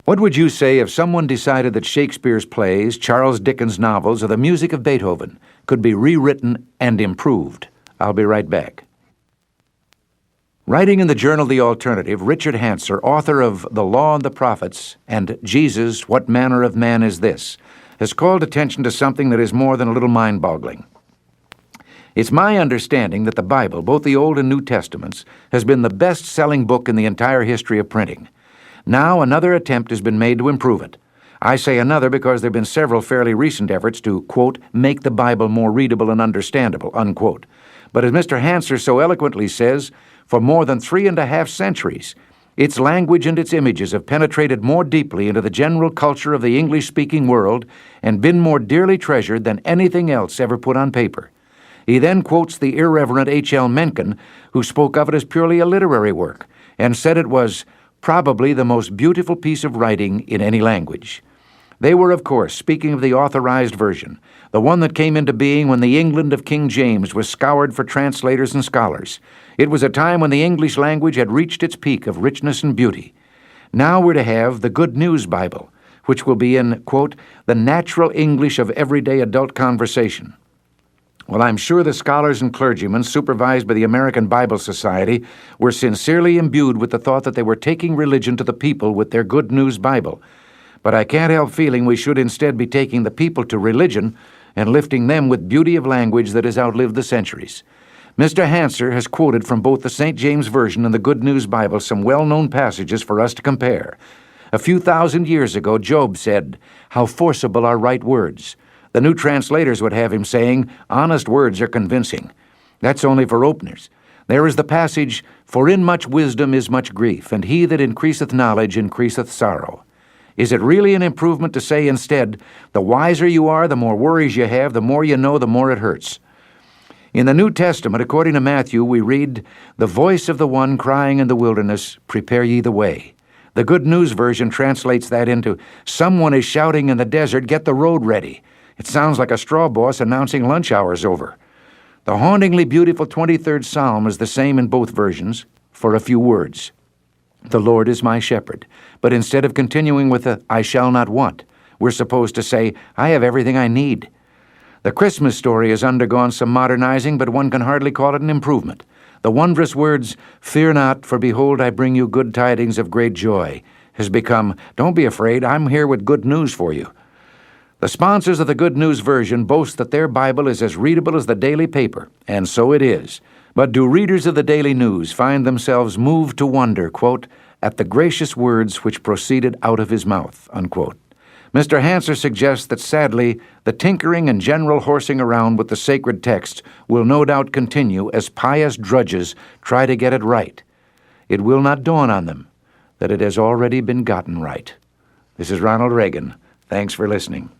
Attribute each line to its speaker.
Speaker 1: What would you say if someone decided that Shakespeare's plays, Charles Dickens' novels, or the music of Beethoven could be rewritten and improved? I'll be right back. Writing in the journal The Alternative, Richard Hanser, author of The Law and the Prophets and Jesus, What Manner of Man Is This?, has called attention to something that is more than a little mind-boggling. It's my understanding that the Bible, both the Old and New Testaments, has been the best-selling book in the entire history of printing. Now another attempt has been made to improve it. I say another because there have been several fairly recent efforts to, quote, make the Bible more readable and understandable, unquote. But as Mr. Hanser so eloquently says, for more than 3.5 centuries, its language and its images have penetrated more deeply into the general culture of the English-speaking world and been more dearly treasured than anything else ever put on paper. He then quotes the irreverent H.L. Mencken, who spoke of it as purely a literary work, and said it was probably the most beautiful piece of writing in any language. They were, of course, speaking of the authorized version, the one that came into being when the England of King James was scoured for translators and scholars. It was a time when the English language had reached its peak of richness and beauty. Now we're to have the Good News Bible, which will be in, quote, the natural English of everyday adult conversation. Well, I'm sure the scholars and clergymen supervised by the American Bible Society were sincerely imbued with the thought that they were taking religion to the people with their Good News Bible. But I can't help feeling we should instead be taking the people to religion and lifting them with beauty of language that has outlived the centuries. Mr. Hanser has quoted from both the St. James Version and the Good News Bible some well-known passages for us to compare. A few thousand years ago, Job said, "How forcible are right words." The new translators would have him saying, "Honest words are convincing." That's only for openers. There is the passage, "For in much wisdom is much grief, and he that increaseth knowledge increaseth sorrow." Is it really an improvement to say instead, the wiser you are, the more worries you have, the more you know, the more it hurts? In the New Testament, according to Matthew, we read, "The voice of the one crying in the wilderness, prepare ye the way." The Good News Version translates that into, "Someone is shouting in the desert, get the road ready." It sounds like a straw boss announcing lunch hour's over. The hauntingly beautiful 23rd Psalm is the same in both versions, for a few words. "The Lord is my shepherd." But instead of continuing with the "I shall not want," we're supposed to say, "I have everything I need." The Christmas story has undergone some modernizing, but one can hardly call it an improvement. The wondrous words, "Fear not, for behold, I bring you good tidings of great joy," has become, "Don't be afraid, I'm here with good news for you." The sponsors of the Good News Version boast that their Bible is as readable as the daily paper, and so it is. But do readers of the Daily News find themselves moved to wonder, quote, "at the gracious words which proceeded out of his mouth," unquote? Mr. Hanser suggests that, sadly, the tinkering and general horsing around with the sacred text will no doubt continue as pious drudges try to get it right. It will not dawn on them that it has already been gotten right. This is Ronald Reagan. Thanks for listening.